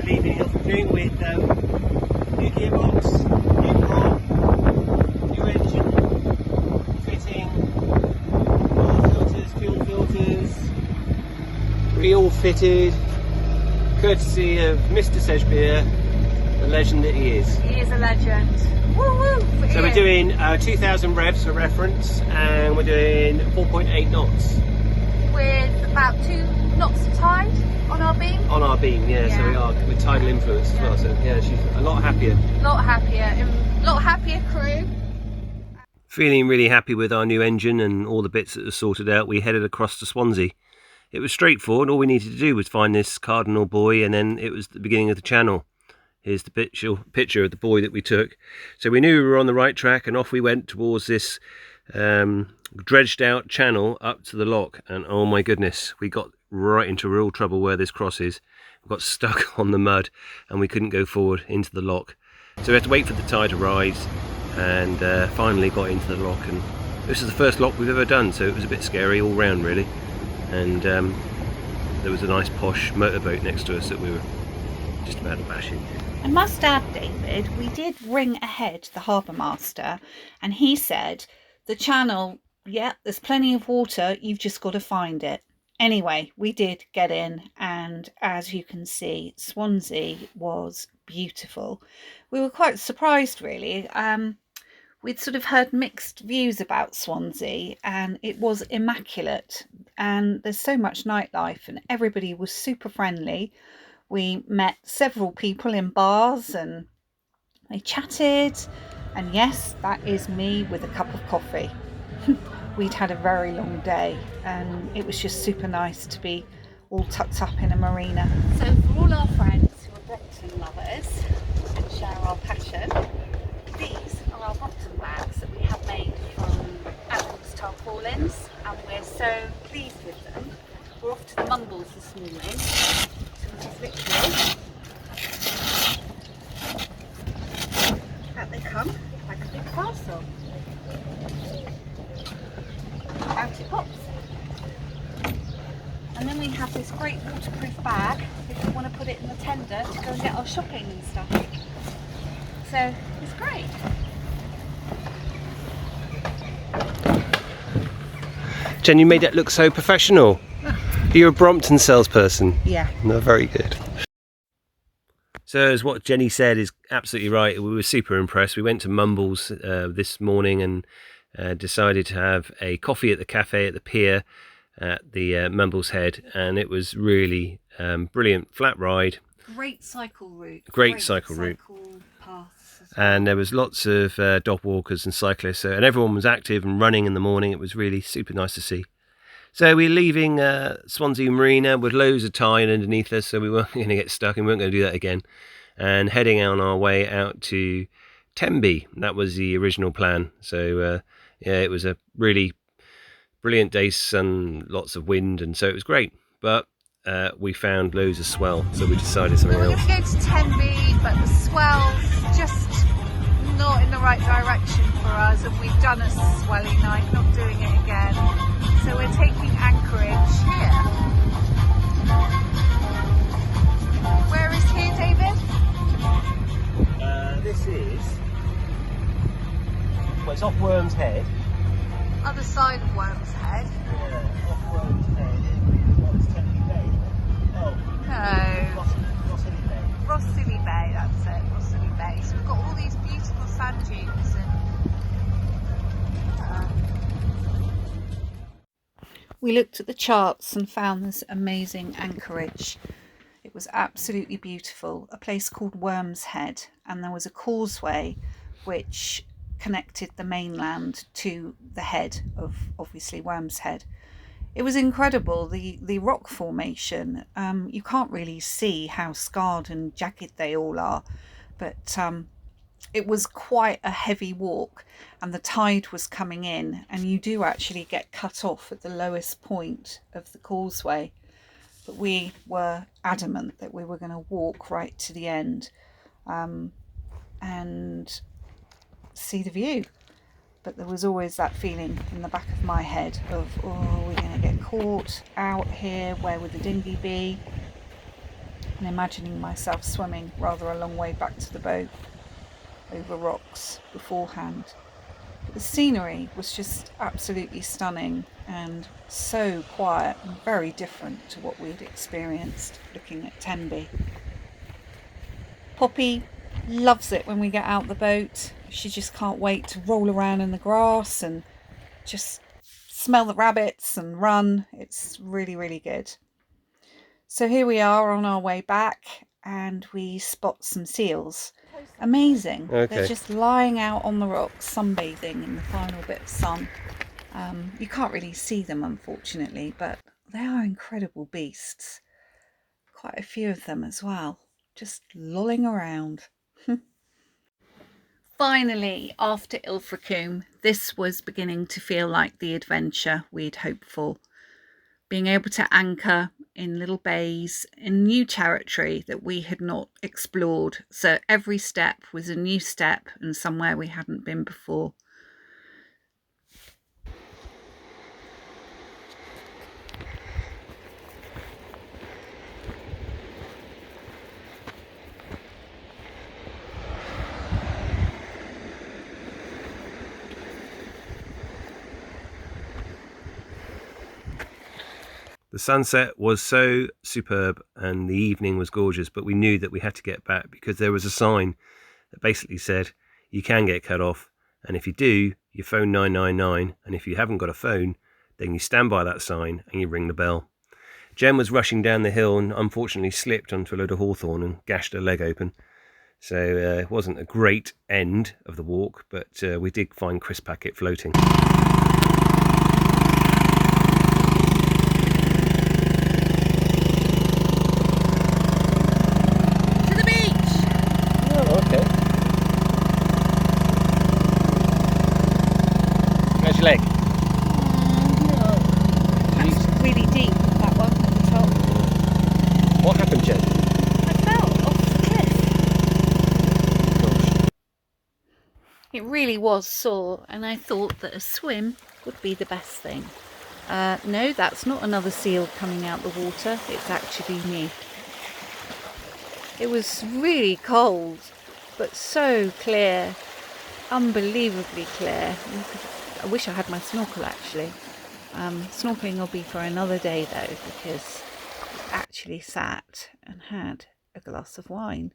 leaving off doing with new gearbox, new prop, new engine, fitting, oil filters, fuel filters, all fitted, courtesy of Mr. Sedgbeer, the legend that he is. He is a legend. Woo woo! So we're doing 2,000 revs for reference, and we're doing 4.8 knots. With about 2 knots of tide on our beam. On our beam, yeah. So we are with tidal influence as well. So yeah, she's a lot happier. Lot happier crew. Feeling really happy with our new engine and all the bits that are sorted out, we headed across to Swansea. It was straightforward. All we needed to do was find this cardinal buoy, and then it was the beginning of the channel. Here's the picture of the buoy that we took. So we knew we were on the right track, and off we went towards this dredged out channel up to the lock. And oh my goodness, we got right into real trouble where this crosses. We got stuck on the mud and we couldn't go forward into the lock. So we had to wait for the tide to rise, and finally got into the lock. And this is the first lock we've ever done, so it was a bit scary all round really. And there was a nice posh motorboat next to us that we were just about to bash into. I must add, David, we did ring ahead the harbour master, and he said the channel, yeah, there's plenty of water, you've just got to find it. Anyway, we did get in, and as you can see, Swansea was beautiful. We were quite surprised really. We'd sort of heard mixed views about Swansea, and it was immaculate, and there's so much nightlife and everybody was super friendly. We met several people in bars and they chatted, and yes, that is me with a cup of coffee. We'd had a very long day and it was just super nice to be all tucked up in a marina. So for all our friends who are Brompton lovers and share our passion, these are our Brompton bags that we have made from Adams tarpaulins, and we're so pleased with them. We're off to the Mumbles this morning, so which is literally, out they come like a big parcel. Out it pops. And then we have this great waterproof bag if we want to put it in the tender to go and get our shopping and stuff. So it's great. Jen, you made it look so professional. You're a Brompton salesperson. Yeah. No, very good. So as what Jenny said is absolutely right. We were super impressed. We went to Mumbles this morning and decided to have a coffee at the cafe at the pier at the Mumbles Head, and it was really brilliant. Flat ride. Great cycle route. Great cycle route. Paths as well. And there was lots of dog walkers and cyclists, and everyone was active and running in the morning. It was really super nice to see. So we're leaving Swansea Marina with loads of tide underneath us, so we weren't going to get stuck and we weren't going to do that again. And heading on our way out to Tenby. That was the original plan. So yeah, it was a really brilliant day, sun, lots of wind, and so it was great. But we found loads of swell, so we decided something else. We're going to go to Tenby, but the swell's just not in the right direction for us, and we've done a swelly night, not doing it again. So we're taking anchorage here. Where is here, David? This is, well, it's off Worm's Head. Other side of Worm's Head. Yeah, off Worm's Head. What's Tenby Bay? Oh, No. Rossilly Bay. Rossilly Bay, that's it, Rossilly Bay. So we've got all these beautiful sand dunes and We looked at the charts and found this amazing anchorage. It was absolutely beautiful, a place called Worm's Head, and there was a causeway which connected the mainland to the head of, obviously, Worm's Head. It was incredible, the rock formation. You can't really see how scarred and jagged they all are, but it was quite a heavy walk, and the tide was coming in, and you do actually get cut off at the lowest point of the causeway. But we were adamant that we were going to walk right to the end and see the view. But there was always that feeling in the back of my head of, oh, we're going to get caught out here, where would the dinghy be? and imagining myself swimming rather a long way back to the boat over rocks beforehand. But the scenery was just absolutely stunning and so quiet and very different to what we'd experienced looking at Tenby. Poppy loves it when we get out the boat. She just can't wait to roll around in the grass and just smell the rabbits and run. It's really, really good. So here we are on our way back and we spot some seals. Amazing. Okay. They're just lying out on the rocks, sunbathing in the final bit of sun. You can't really see them, unfortunately, but they are incredible beasts. Quite a few of them as well, just lolling around. Finally, after Ilfracombe, this was beginning to feel like the adventure we'd hoped for. Being able to anchor in little bays in new territory that we had not explored. So every step was a new step and somewhere we hadn't been before. The sunset was so superb and the evening was gorgeous, but we knew that we had to get back because there was a sign that basically said you can get cut off, and if you do, you phone 999, and if you haven't got a phone, then you stand by that sign and you ring the bell. Jen was rushing down the hill and unfortunately slipped onto a load of hawthorn and gashed her leg open. So it wasn't a great end of the walk, but we did find Chris Packett floating. Leg. That's really deep, that one at the top. What happened, Jen? I fell off the cliff. Gosh. It really was sore, and I thought that a swim would be the best thing. No, that's not another seal coming out the water, it's actually me. It was really cold, but so clear, unbelievably clear. I wish I had my snorkel actually. Snorkeling will be for another day though, because I actually sat and had a glass of wine.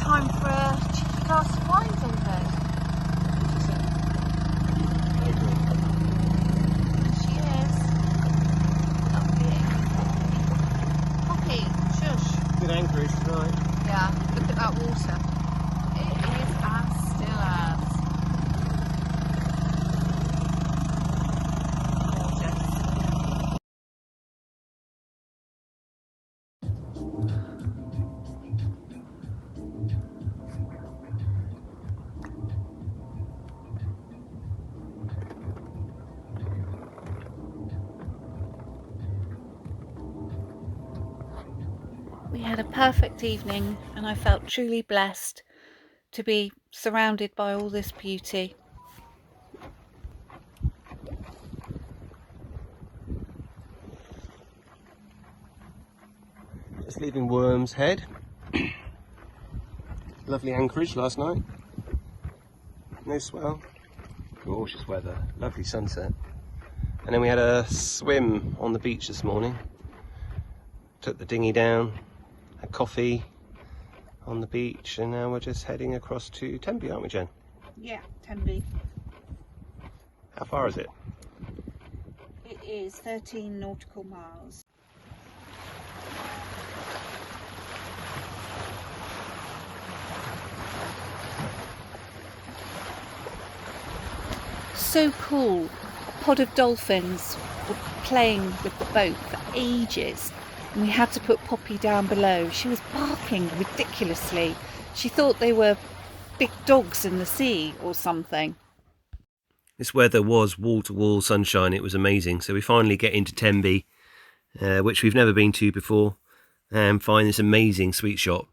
Time for a cheeky glass of wine, David. She is. Lovely. Poppy, shush. Good anchorage tonight. Yeah, look at that water. It is as still as. Gorgeous. We had a perfect evening and I felt truly blessed to be surrounded by all this beauty. Just leaving Worm's Head. Lovely anchorage last night. No swell. Gorgeous weather. Lovely sunset. And then we had a swim on the beach this morning. Took the dinghy down, had coffee on the beach, and now we're just heading across to Tenby, aren't we, Jen? Yeah, Tenby. How far is it? It is 13 nautical miles. So cool. A pod of dolphins were playing with the boat for ages, and we had to put Poppy down below. She was barking ridiculously. She thought they were big dogs in the sea or something. This weather was wall-to-wall sunshine. It was amazing. So we finally get into Tenby, which we've never been to before, and find this amazing sweet shop.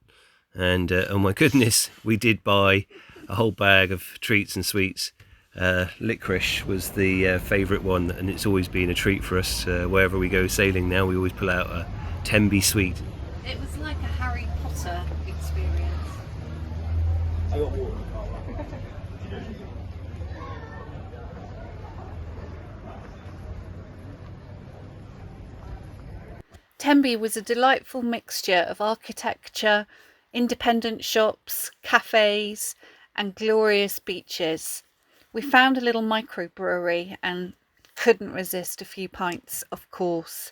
And oh my goodness, we did buy a whole bag of treats and sweets. Licorice was the favourite one, and it's always been a treat for us. Wherever we go sailing now, we always pull out a Tenby sweet. It was like a Harry Potter experience. I got water. Tenby was a delightful mixture of architecture, independent shops, cafes, and glorious beaches. We found a little microbrewery and couldn't resist a few pints, of course.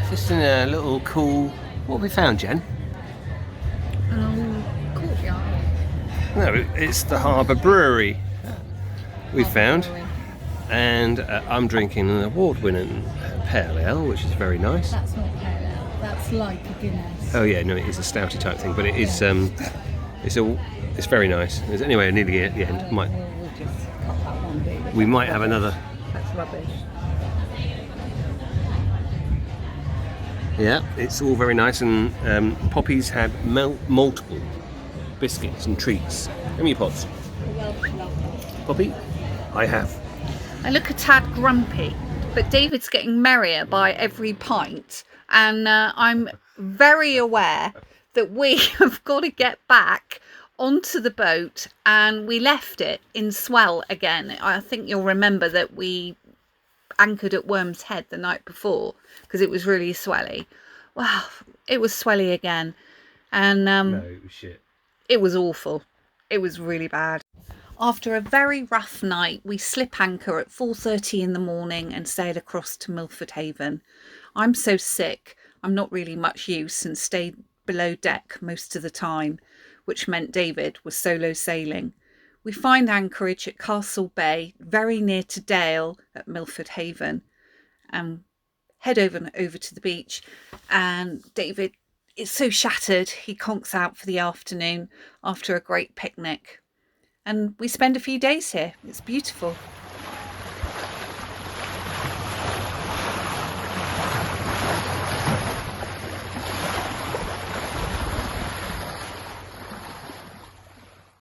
Just in a little cool... What have we found, Jen? Courtyard. No, it's the Harbour Brewery we found. And I'm drinking an award-winning pale ale, which is very nice. That's not pale ale. That's like a Guinness. Oh yeah, no, it is a stouty type thing, but it is it's very nice. Anyway, nearly at the end. We'll just cut that one bit. We might have another. That's rubbish. Yeah, it's all very nice, and Poppy's had multiple biscuits and treats. How many pots? Poppy? I have. I look a tad grumpy, but David's getting merrier by every pint, and I'm very aware that we have got to get back onto the boat, and we left it in swell again. I think you'll remember that we anchored at Worm's Head the night before because it was really swelly. Wow, it was swelly again, and No, it was shit. it was awful. It was really bad. After a very rough night, we slip anchor at 4:30 in the morning and sail across to Milford Haven. I'm so sick, I'm not really much use and stayed below deck most of the time, which meant David was solo sailing. We find anchorage at Castle Bay, very near to Dale at Milford Haven, and head over to the beach. And David is so shattered, he conks out for the afternoon after a great picnic. And we spend a few days here. It's beautiful.